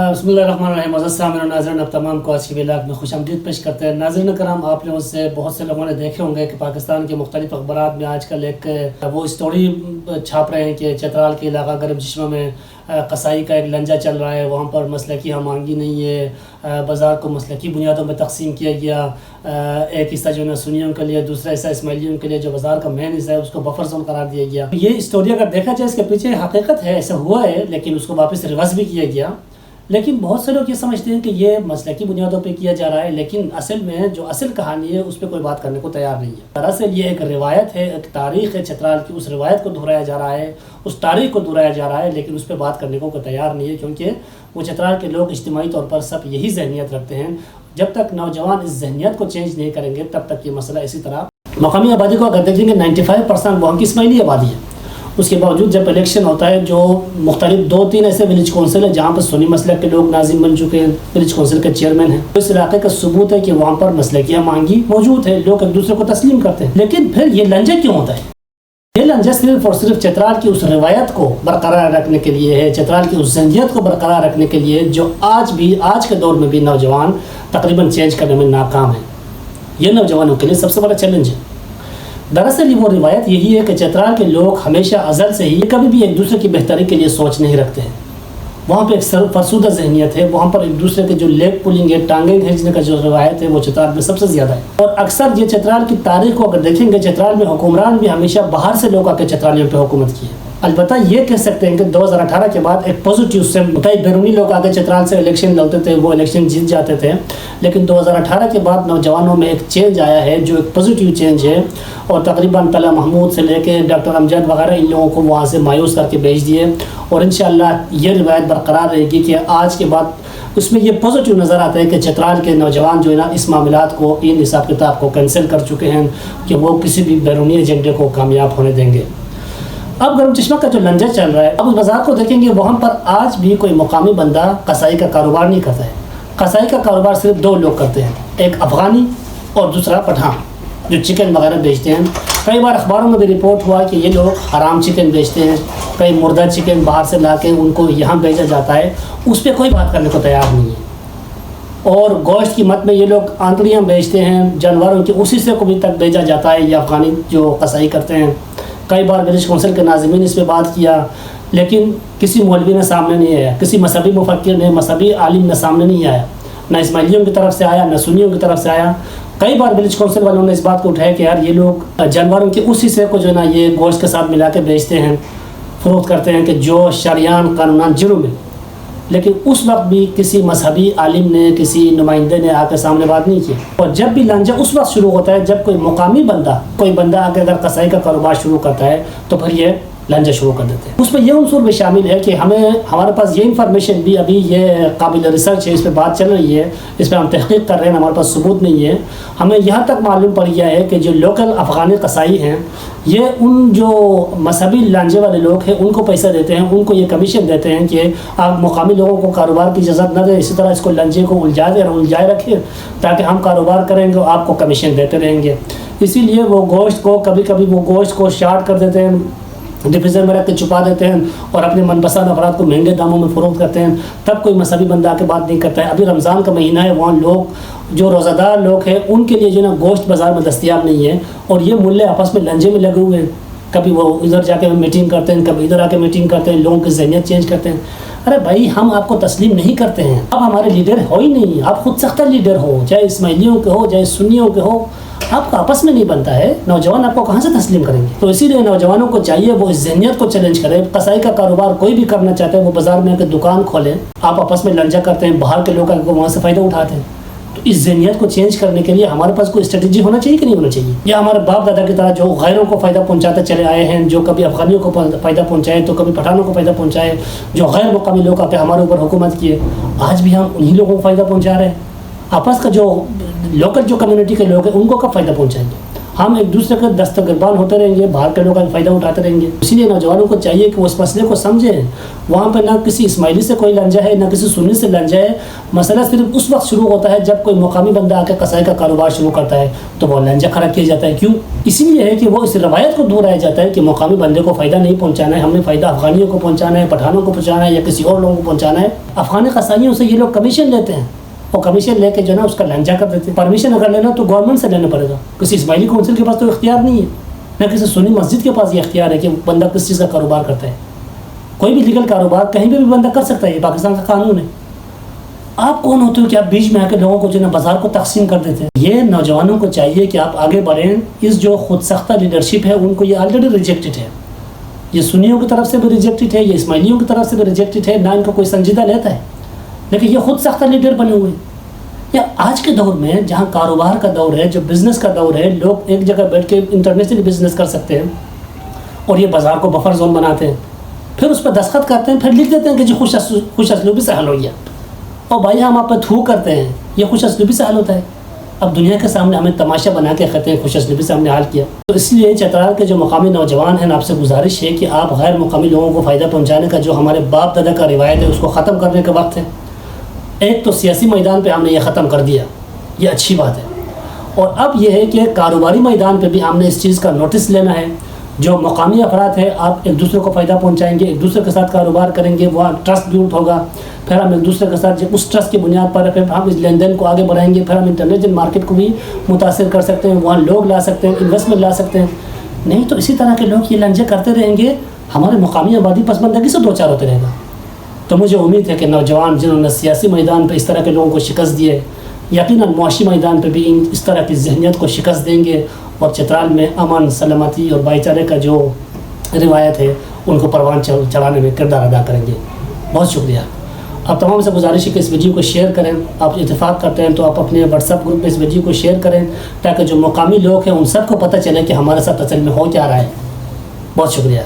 بسم اللہ الرحمن الرحیم۔ معزز سامعین و ناظرین، اب تمام کو آج کی ویلاگ میں خوش آمدید پیش کرتے ہیں۔ ناظرین کرام، آپ لوگوں سے بہت سے لوگوں نے دیکھے ہوں گے کہ پاکستان کے مختلف اخبارات میں آج کل ایک وہ اسٹوری چھاپ رہے ہیں کہ چترال کے علاقہ گرم چشمہ میں قصائی کا ایک لنجہ چل رہا ہے، وہاں پر مسلکی ہم آہنگی نہیں ہے، بازار کو مسلکی بنیادوں میں تقسیم کیا گیا، ایک حصہ جو ہے سنیوں کے لیے، دوسرا حصہ اسماعیلیوں کے لیے، جو بازار کا مین حصہ ہے اس کو بفر زون قرار دیا گیا۔ یہ اسٹوری اگر دیکھا جائے اس کے پیچھے حقیقت ہے، ایسا ہوا ہے، لیکن اس کو واپس ریورس بھی کیا گیا۔ لیکن بہت سے لوگ یہ سمجھتے ہیں کہ یہ مسلکی بنیادوں پہ کیا جا رہا ہے، لیکن اصل میں جو اصل کہانی ہے اس پہ کوئی بات کرنے کو تیار نہیں ہے۔ دراصل یہ ایک روایت ہے، ایک تاریخ ہے چترال کی، اس روایت کو دہرایا جا رہا ہے، اس تاریخ کو دہرایا جا رہا ہے، لیکن اس پہ بات کرنے کو کوئی تیار نہیں ہے، کیونکہ وہ چترال کے لوگ اجتماعی طور پر سب یہی ذہنیت رکھتے ہیں۔ جب تک نوجوان اس ذہنیت کو چینج نہیں کریں گے تب تک یہ مسئلہ اسی طرح۔ مقامی آبادی کو اگر دیکھیں گے 95% وہاں کی اسماعیلی آبادی ہے، اس کے باوجود جب الیکشن ہوتا ہے جو مختلف 2-3 ایسے ولیج کونسل ہیں جہاں پر سنی مسلک کے لوگ ناظم بن چکے ہیں، ولیج کونسل کے چیئرمین ہیں، اس علاقے کا ثبوت ہے کہ وہاں پر مسلکی ہم آہنگی موجود ہے، لوگ ایک دوسرے کو تسلیم کرتے ہیں۔ لیکن پھر یہ لنجہ کیوں ہوتا ہے؟ یہ لنجہ صرف اور صرف چترال کی اس روایت کو برقرار رکھنے کے لیے ہے، چترال کی اس ذہنیت کو برقرار رکھنے کے لیے جو آج کے دور میں بھی نوجوان تقریباً چینج کرنے میں ناکام ہیں۔ یہ نوجوانوں کے لیے سب سے بڑا چیلنج ہے۔ دراصل وہ روایت یہی ہے کہ چترال کے لوگ ہمیشہ ازل سے ہی کبھی بھی ایک دوسرے کی بہتری کے لیے سوچ نہیں رکھتے ہیں۔ وہاں پہ ایک فرسودہ ذہنیت ہے، وہاں پر ایک دوسرے کے جو لیگ پولنگ ہے، ٹانگیں کھینچنے کا جو روایت ہے وہ چترال میں سب سے زیادہ ہے۔ اور اکثر یہ چترال کی تاریخ کو اگر دیکھیں گے، چترال میں حکمران بھی ہمیشہ باہر سے لوگ آ کے چترالیوں پہ حکومت کی ہے۔ البتہ یہ کہہ سکتے ہیں کہ 2018 کے بعد ایک پازیٹیو سے کئی بیرونی لوگ آگے چترال سے الیکشن لڑتے تھے، وہ الیکشن جیت جاتے تھے، لیکن 2018 کے بعد نوجوانوں میں ایک چینج آیا ہے جو ایک پازیٹیو چینج ہے، اور تقریباً طلعت محمود سے لے کے ڈاکٹر امجد وغیرہ ان لوگوں کو وہاں سے مایوس کر کے بھیج دیے، اور انشاءاللہ یہ روایت برقرار رہے گی کہ آج کے بعد اس میں یہ پازیٹیو نظر آتا ہے کہ چترال کے نوجوان جو ہے نا اس معاملات کو، ان حساب کتاب کو کینسل کر چکے ہیں کہ وہ کسی بھی بیرونی ایجنڈے کو کامیاب ہونے دیں گے۔ اب گرم چشمہ کا جو لنجہ چل رہا ہے، اب اس بازار کو دیکھیں گے، وہاں پر آج بھی کوئی مقامی بندہ قصائی کا کاروبار نہیں کرتا ہے۔ قصائی کا کاروبار صرف 2 لوگ کرتے ہیں، ایک افغانی اور دوسرا پٹھان جو چکن وغیرہ بیچتے ہیں۔ کئی بار اخباروں میں بھی رپورٹ ہوا کہ یہ لوگ حرام چکن بیچتے ہیں، کئی مردہ چکن باہر سے لا کے ان کو یہاں بھیجا جاتا ہے، اس پہ کوئی بات کرنے کو تیار نہیں ہے۔ اور گوشت کی مت میں یہ لوگ آنتڑیاں بیچتے ہیں جانوروں کی، اسی سے کو بھی تک بھیجا جاتا ہے یہ افغانی جو قصائی کرتے ہیں۔ کئی بار ولیج کونسل کے ناظمین اس پہ بات کیا، لیکن کسی مولوی نے سامنے نہیں آیا، کسی مذہبی مفکر نے، مذہبی عالم نے سامنے نہیں آیا، نہ اسماعیلیوں کی طرف سے آیا، نہ سنیوں کی طرف سے آیا۔ کئی بار ولیج کونسل والوں نے اس بات کو اٹھایا کہ یار یہ لوگ جانوروں کے اس حصے کو جو ہے نا یہ گوشت کے ساتھ ملا کے بیچتے ہیں، فروخت کرتے ہیں کہ جو شریان قانوناً جرم ہے، لیکن اس وقت بھی کسی مذہبی عالم نے، کسی نمائندے نے آ کے سامنے بات نہیں کی۔ اور جب بھی لنجہ اس وقت شروع ہوتا ہے جب کوئی مقامی بندہ، کوئی بندہ آ کے اگر قصائی کا کاروبار شروع کرتا ہے تو پھر یہ لنجہ شروع کر دیتے ہیں۔ اس میں یہ عنصر بھی شامل ہے کہ ہمارے پاس یہ انفارمیشن بھی ابھی یہ قابل ریسرچ ہے، اس پہ بات چل رہی ہے، اس پہ ہم تحقیق کر رہے ہیں، ہمارے پاس ثبوت نہیں ہے۔ ہمیں یہاں تک معلوم پڑ گیا ہے کہ جو لوکل افغانی قصائی ہیں، یہ ان جو مذہبی لانجے والے لوگ ہیں ان کو پیسہ دیتے ہیں، ان کو یہ کمیشن دیتے ہیں کہ آپ مقامی لوگوں کو کاروبار کی اجازت نہ دیں، اسی طرح اس کو لنجے کو الجھائے رکھیں تاکہ ہم کاروبار کریں گے، آپ کو کمیشن دیتے رہیں گے۔ اسی لیے وہ گوشت کو کبھی وہ گوشت کو شارٹ کر دیتے ہیں، ڈیفریزر میں رکھ کے چھپا دیتے ہیں اور اپنے من پسند افراد کو مہنگے داموں میں فروخت کرتے ہیں، تب کوئی مذہبی بندہ آ کے بات نہیں کرتا ہے۔ ابھی رمضان کا مہینہ ہے، وہاں لوگ جو روزہ دار لوگ ہیں ان کے لیے جو ہے نا گوشت بازار میں دستیاب نہیں ہے، اور یہ ملے آپس میں لنجے میں لگے ہوئے ہیں، کبھی وہ ادھر جا کے میٹنگ کرتے ہیں، کبھی ادھر آ کے میٹنگ کرتے ہیں، لوگوں کی ذہنیت چینج کرتے ہیں۔ ارے بھائی، ہم آپ کو تسلیم نہیں کرتے ہیں، آپ ہمارے لیڈر ہو ہی نہیں، آپ خود سختہ لیڈر ہو، چاہے اسماعیلیوں کے ہو چاہے سنیوں کے ہو، آپ کا آپس میں نہیں بنتا ہے، نوجوان آپ کو کہاں سے تسلیم کریں گے؟ تو اسی لیے نوجوانوں کو چاہیے وہ اس ذہنیت کو چیلنج کرے۔ قصائی کا کاروبار کوئی بھی کرنا چاہتے ہیں وہ بازار میں آ کے دکان کھولیں، آپ آپس میں لنجہ کرتے ہیں، باہر کے لوگ آ کے وہاں سے فائدہ اٹھاتے ہیں۔ تو اس ذہنیت کو چینج کرنے کے لیے ہمارے پاس کوئی اسٹریٹجی ہونا چاہیے کہ نہیں ہونا چاہیے؟ یا ہمارے باپ دادا کی طرح جو غیروں کو فائدہ پہنچاتے چلے آئے ہیں، جو کبھی افغانیوں کو فائدہ پہنچائے تو کبھی پٹھانوں کو فائدہ پہنچائے، جو غیر مقامی لوگ آتے ہمارے اوپر حکومت کیے، آج بھی ہم انہی لوگوں کو فائدہ پہنچا رہے ہیں۔ آپس کا جو لوکل جو کمیونٹی کے لوگ ہیں ان کو کب فائدہ پہنچائیں گے؟ ہم ایک دوسرے کے دستگربان ہوتے رہیں گے، باہر کے لوگوں کا فائدہ اٹھاتے رہیں گے. اسی لیے نوجوانوں کو چاہیے کہ وہ اس مسئلے کو سمجھیں. وہاں پہ نہ کسی اسماعیلی سے کوئی لنجا ہے، نہ کسی سنی سے لنجا ہے. مسئلہ صرف اس وقت شروع ہوتا ہے جب کوئی مقامی بندہ آ کے قصائی کا کاروبار شروع کرتا ہے تو وہ لنجا کھڑا کیا جاتا ہے. کیوں؟ اسی لیے ہے کہ وہ اس روایت کو دور رہ جاتا ہے کہ مقامی بندے کو فائدہ نہیں پہنچانا ہے، ہم نے فائدہ افغانیوں کو پہنچانا ہے، پٹھانوں کو پہنچانا ہے یا کسی اور لوگوں کو پہنچانا ہے. افغانی قصائیوں سے یہ لوگ کمیشن لیتے ہیں، اور کمیشن لے کے جو ہے نا اس کا لنجا کر دیتے ہیں. پرمیشن اگر لینا تو گورنمنٹ سے لینا پڑے گا. کسی اسماعیلی کونسل کے پاس تو اختیار نہیں ہے، نہ کسی سنی مسجد کے پاس یہ اختیار ہے کہ بندہ کس چیز کا کاروبار کرتا ہے. کوئی بھی لیگل کاروبار کہیں پہ بھی بندہ کر سکتا ہے، یہ پاکستان کا قانون ہے. آپ کون ہوتے ہو کہ آپ بیچ میں آ کے لوگوں کو جو ہے نا بازار کو تقسیم کر دیتے ہیں؟ یہ نوجوانوں کو چاہیے کہ آپ آگے بڑھیں. اس جو خود سختہ لیڈرشپ ہے ان کو یہ آلریڈی ریجیکٹڈ ہے. یہ سنیوں کی طرف سے بھی ریجیکٹڈ ہے، یہ اسماعیلیوں کی طرف سے بھی ریجیکٹڈ ہے، نہ ان کو کوئی سنجیدہ لیتا ہے. لیکن یہ خود سختہ لیڈر بنے ہوئے. یا آج کے دور میں جہاں کاروبار کا دور ہے، جو بزنس کا دور ہے، لوگ ایک جگہ بیٹھ کے انٹرنیشنل بزنس کر سکتے ہیں اور یہ بازار کو بفر زون بناتے ہیں، پھر اس پہ دستخط کرتے ہیں، پھر لکھ دیتے ہیں کہ جی خوش اسلوبی سے حل ہو گیا. اور بھائی ہم آپ پہ تھوک کرتے ہیں، یہ خوش اسلوبی سے حل ہوتا ہے؟ اب دنیا کے سامنے ہمیں تماشا بنا کے کہتے ہیں خوش اسلوبی سے ہم نے حل کیا. تو اس لیے چترال کے جو مقامی نوجوان ہیں، آپ سے گزارش ہے کہ آپ غیر مقامی لوگوں کو فائدہ پہنچانے کا جو ہمارے باپ دادا کا روایت ہے اس کو ختم کرنے کا وقت ہے. ایک تو سیاسی میدان پہ ہم نے یہ ختم کر دیا، یہ اچھی بات ہے. اور اب یہ ہے کہ کاروباری میدان پہ بھی ہم نے اس چیز کا نوٹس لینا ہے. جو مقامی افراد ہیں، آپ ایک دوسرے کو فائدہ پہنچائیں گے، ایک دوسرے کے ساتھ کاروبار کریں گے، وہاں ٹرسٹ بیلڈ ہوگا. پھر ہم ایک دوسرے کے ساتھ اس ٹرسٹ کی بنیاد پر پھر ہم اس لین دین کو آگے بڑھائیں گے. پھر ہم انٹرنیشنل مارکیٹ کو بھی متاثر کر سکتے ہیں، وہاں لوگ لا سکتے ہیں، انویسٹمنٹ لا سکتے ہیں. نہیں تو اسی طرح کے لوگ یہ لنجے کرتے رہیں گے، ہمارے مقامی آبادی پسماندگی سے دو چار ہوتے رہے گا. تو مجھے امید ہے کہ نوجوان جنہوں نے سیاسی میدان پہ اس طرح کے لوگوں کو شکست دی ہے، یقیناً معاشی میدان پہ بھی اس طرح کی ذہنیت کو شکست دیں گے اور چترال میں امن، سلامتی اور بھائی چارے کا جو روایت ہے ان کو پروان چڑھانے میں کردار ادا کریں گے. بہت شکریہ. آپ تمام سے گزارش ہے کہ اس ویڈیو کو شیئر کریں. آپ اتفاق کرتے ہیں تو آپ اپنے واٹس ایپ گروپ میں اس ویڈیو کو شیئر کریں تاکہ جو مقامی لوگ ہیں ان سب کو پتہ چلے کہ ہمارے ساتھ اصل میں ہو کیا رہا ہے. بہت شکریہ.